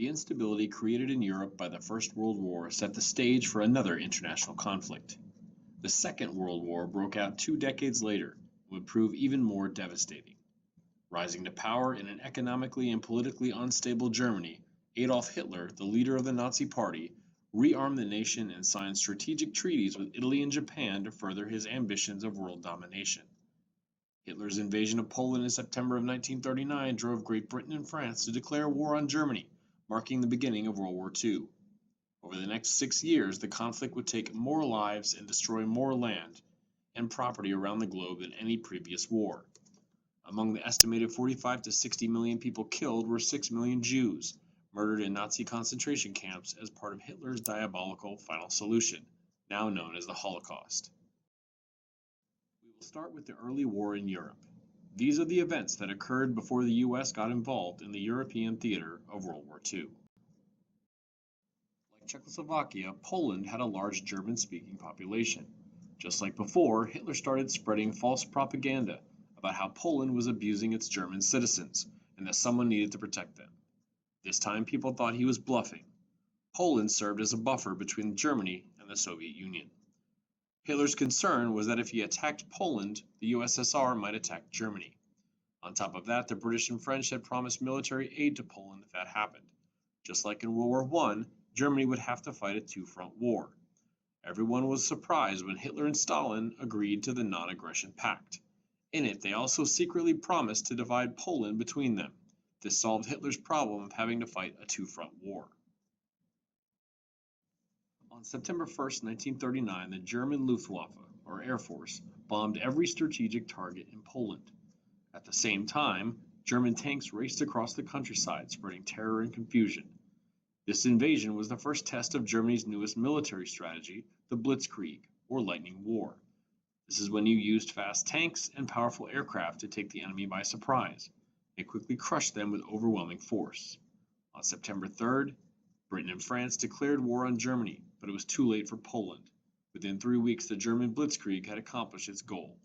The instability created in Europe by the First World War set the stage for another international conflict. The Second World War broke out 2 decades later and would prove even more devastating. Rising to power in an economically and politically unstable Germany, Adolf Hitler, the leader of the Nazi Party, rearmed the nation and signed strategic treaties with Italy and Japan to further his ambitions of world domination. Hitler's invasion of Poland in September of 1939 drove Great Britain and France to declare war on Germany, marking the beginning of World War II. Over the next 6 years, the conflict would take more lives and destroy more land and property around the globe than any previous war. Among the estimated 45 to 60 million people killed were 6 million Jews, murdered in Nazi concentration camps as part of Hitler's diabolical final solution, now known as the Holocaust. We will start with the early war in Europe. These are the events that occurred before the US got involved in the European theater of World War II. Like Czechoslovakia, Poland had a large German-speaking population. Just like before, Hitler started spreading false propaganda about how Poland was abusing its German citizens and that someone needed to protect them. This time people thought he was bluffing. Poland served as a buffer between Germany and the Soviet Union. Hitler's concern was that if he attacked Poland, the USSR might attack Germany. On top of that, the British and French had promised military aid to Poland if that happened. Just like in World War I, Germany would have to fight a two-front war. Everyone was surprised when Hitler and Stalin agreed to the non-aggression pact. In it, they also secretly promised to divide Poland between them. This solved Hitler's problem of having to fight a two-front war. On September 1st, 1939, the German Luftwaffe, or Air Force, bombed every strategic target in Poland. At the same time, German tanks raced across the countryside, spreading terror and confusion. This invasion was the first test of Germany's newest military strategy, the Blitzkrieg, or Lightning War. This is when you used fast tanks and powerful aircraft to take the enemy by surprise and quickly crush them with overwhelming force. On September 3rd, Britain and France declared war on Germany, but it was too late for Poland. Within 3 weeks, the German Blitzkrieg had accomplished its goal.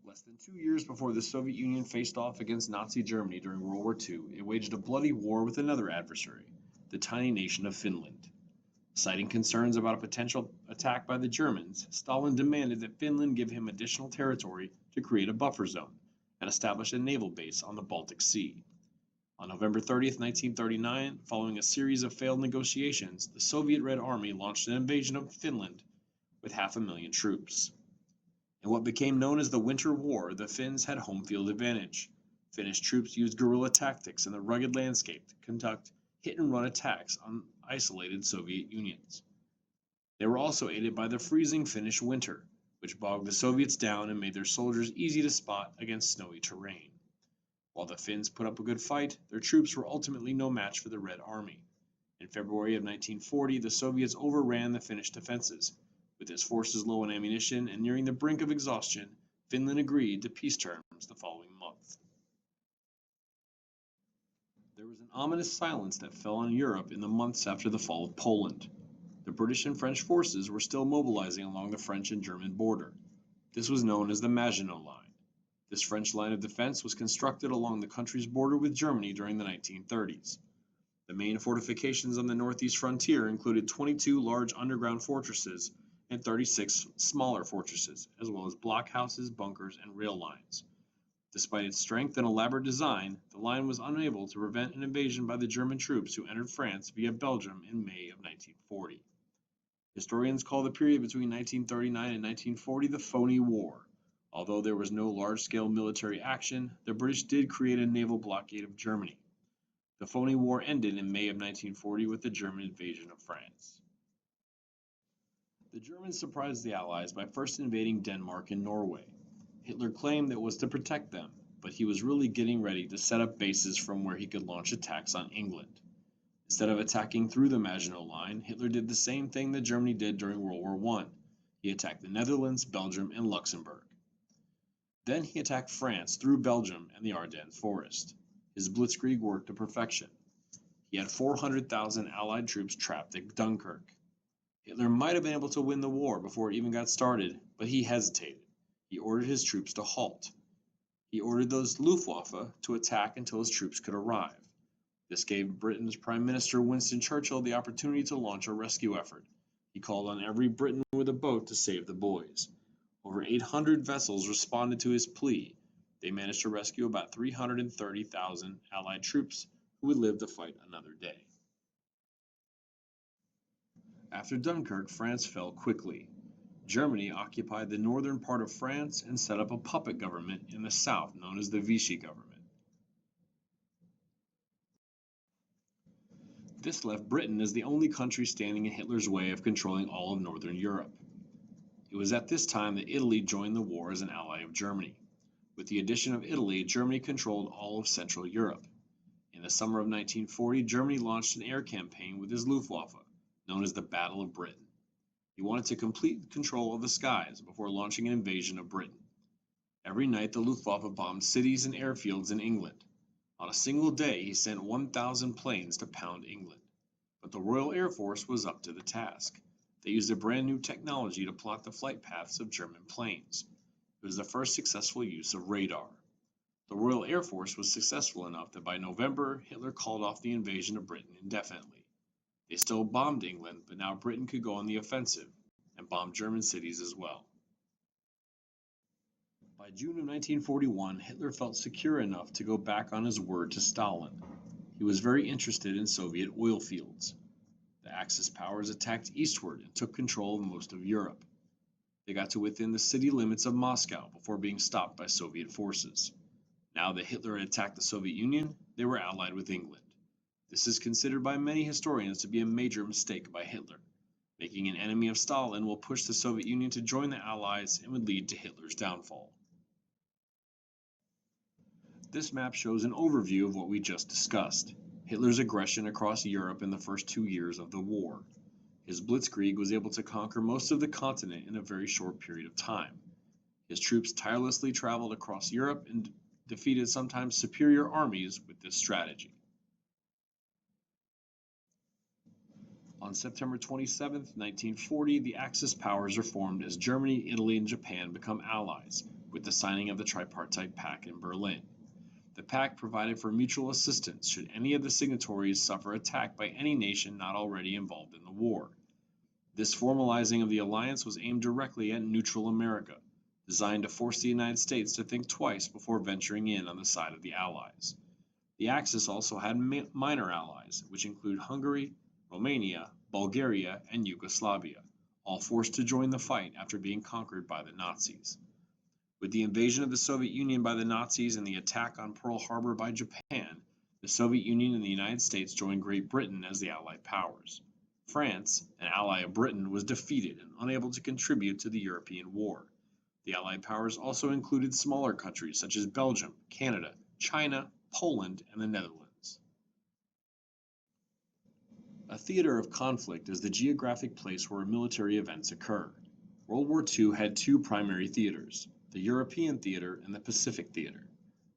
Less than 2 years before the Soviet Union faced off against Nazi Germany during World War II, it waged a bloody war with another adversary, the tiny nation of Finland. Citing concerns about a potential attack by the Germans, Stalin demanded that Finland give him additional territory to create a buffer zone and establish a naval base on the Baltic Sea. On November 30th, 1939, following a series of failed negotiations, the Soviet Red Army launched an invasion of Finland with 500,000 troops. In what became known as the Winter War, the Finns had home field advantage. Finnish troops used guerrilla tactics in the rugged landscape to conduct hit-and-run attacks on isolated Soviet unions. They were also aided by the freezing Finnish winter, which bogged the Soviets down and made their soldiers easy to spot against snowy terrain. While the Finns put up a good fight, their troops were ultimately no match for the Red Army. In February of 1940, the Soviets overran the Finnish defenses. With its forces low on ammunition and nearing the brink of exhaustion, Finland agreed to peace terms the following month. There was an ominous silence that fell on Europe in the months after the fall of Poland. The British and French forces were still mobilizing along the French and German border. This was known as the Maginot Line. This French line of defense was constructed along the country's border with Germany during the 1930s. The main fortifications on the northeast frontier included 22 large underground fortresses and 36 smaller fortresses, as well as blockhouses, bunkers, and rail lines. Despite its strength and elaborate design, the line was unable to prevent an invasion by the German troops who entered France via Belgium in May of 1940. Historians call the period between 1939 and 1940 the Phony War. Although there was no large-scale military action, the British did create a naval blockade of Germany. The Phony War ended in May of 1940 with the German invasion of France. The Germans surprised the Allies by first invading Denmark and Norway. Hitler claimed that it was to protect them, but he was really getting ready to set up bases from where he could launch attacks on England. Instead of attacking through the Maginot Line, Hitler did the same thing that Germany did during World War I. He attacked the Netherlands, Belgium, and Luxembourg. Then he attacked France through Belgium and the Ardennes Forest. His blitzkrieg worked to perfection. He had 400,000 Allied troops trapped at Dunkirk. Hitler might have been able to win the war before it even got started, but he hesitated. He ordered his troops to halt. He ordered those Luftwaffe to attack until his troops could arrive. This gave Britain's Prime Minister Winston Churchill the opportunity to launch a rescue effort. He called on every Briton with a boat to save the boys. Over 800 vessels responded to his plea. They managed to rescue about 330,000 Allied troops who would live to fight another day. After Dunkirk, France fell quickly. Germany occupied the northern part of France and set up a puppet government in the south known as the Vichy government. This left Britain as the only country standing in Hitler's way of controlling all of northern Europe. It was at this time that Italy joined the war as an ally of Germany. With the addition of Italy, Germany controlled all of Central Europe. In the summer of 1940, Germany launched an air campaign with his Luftwaffe, known as the Battle of Britain. He wanted to complete control of the skies before launching an invasion of Britain. Every night, the Luftwaffe bombed cities and airfields in England. On a single day, he sent 1,000 planes to pound England. But the Royal Air Force was up to the task. They used a brand new technology to plot the flight paths of German planes. It was the first successful use of radar. The Royal Air Force was successful enough that by November, Hitler called off the invasion of Britain indefinitely. They still bombed England, but now Britain could go on the offensive and bomb German cities as well. By June of 1941, Hitler felt secure enough to go back on his word to Stalin. He was very interested in Soviet oil fields. The Axis powers attacked eastward and took control of most of Europe. They got to within the city limits of Moscow before being stopped by Soviet forces. Now that Hitler had attacked the Soviet Union, they were allied with England. This is considered by many historians to be a major mistake by Hitler. Making an enemy of Stalin will push the Soviet Union to join the Allies and would lead to Hitler's downfall. This map shows an overview of what we just discussed. Hitler's aggression across Europe in the first 2 years of the war. His blitzkrieg was able to conquer most of the continent in a very short period of time. His troops tirelessly traveled across Europe and defeated sometimes superior armies with this strategy. On September 27, 1940, the Axis powers are formed as Germany, Italy, and Japan become allies, with the signing of the Tripartite Pact in Berlin. The pact provided for mutual assistance should any of the signatories suffer attack by any nation not already involved in the war. This formalizing of the alliance was aimed directly at neutral America, designed to force the United States to think twice before venturing in on the side of the Allies. The Axis also had minor allies, which include Hungary, Romania, Bulgaria, and Yugoslavia, all forced to join the fight after being conquered by the Nazis. With the invasion of the Soviet Union by the Nazis and the attack on Pearl Harbor by Japan, the Soviet Union and the United States joined Great Britain as the Allied powers. France, an ally of Britain, was defeated and unable to contribute to the European war. The Allied powers also included smaller countries such as Belgium, Canada, China, Poland, and the Netherlands. A theater of conflict is the geographic place where military events occur. World War II had two primary theaters, the European theater and the Pacific theater.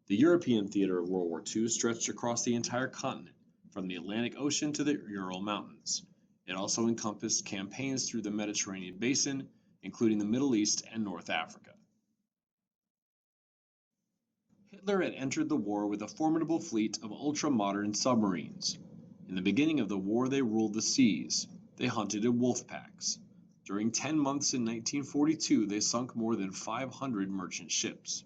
The European theater of World War II stretched across the entire continent, from the Atlantic Ocean to the Ural Mountains. It also encompassed campaigns through the Mediterranean basin, including the Middle East and North Africa. Hitler had entered the war with a formidable fleet of ultra-modern submarines. In the beginning of the war, they ruled the seas. They hunted in wolf packs. During 10 months in 1942, they sunk more than 500 merchant ships.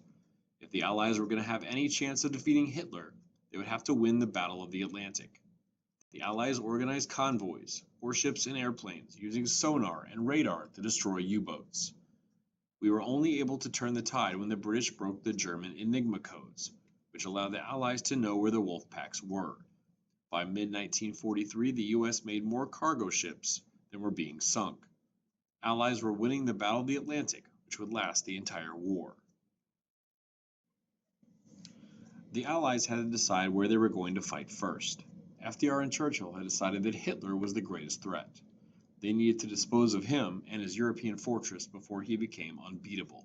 If the Allies were going to have any chance of defeating Hitler, they would have to win the Battle of the Atlantic. The Allies organized convoys, warships, and airplanes using sonar and radar to destroy U-boats. We were only able to turn the tide when the British broke the German Enigma codes, which allowed the Allies to know where the wolf packs were. By mid-1943, the U.S. made more cargo ships than were being sunk. Allies were winning the Battle of the Atlantic, which would last the entire war. The Allies had to decide where they were going to fight first. FDR and Churchill had decided that Hitler was the greatest threat. They needed to dispose of him and his European fortress before he became unbeatable.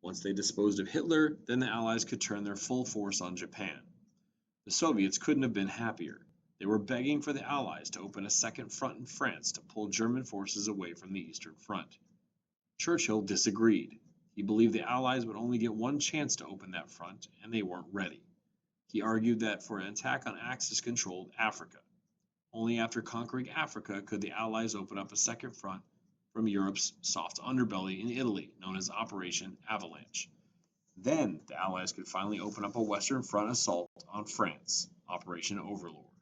Once they disposed of Hitler, then the Allies could turn their full force on Japan. The Soviets couldn't have been happier. They were begging for the Allies to open a second front in France to pull German forces away from the Eastern Front. Churchill disagreed. He believed the Allies would only get one chance to open that front, and they weren't ready. He argued that for an attack on Axis-controlled Africa, only after conquering Africa could the Allies open up a second front from Europe's soft underbelly in Italy, known as Operation Avalanche. Then the Allies could finally open up a Western Front assault on France, Operation Overlord.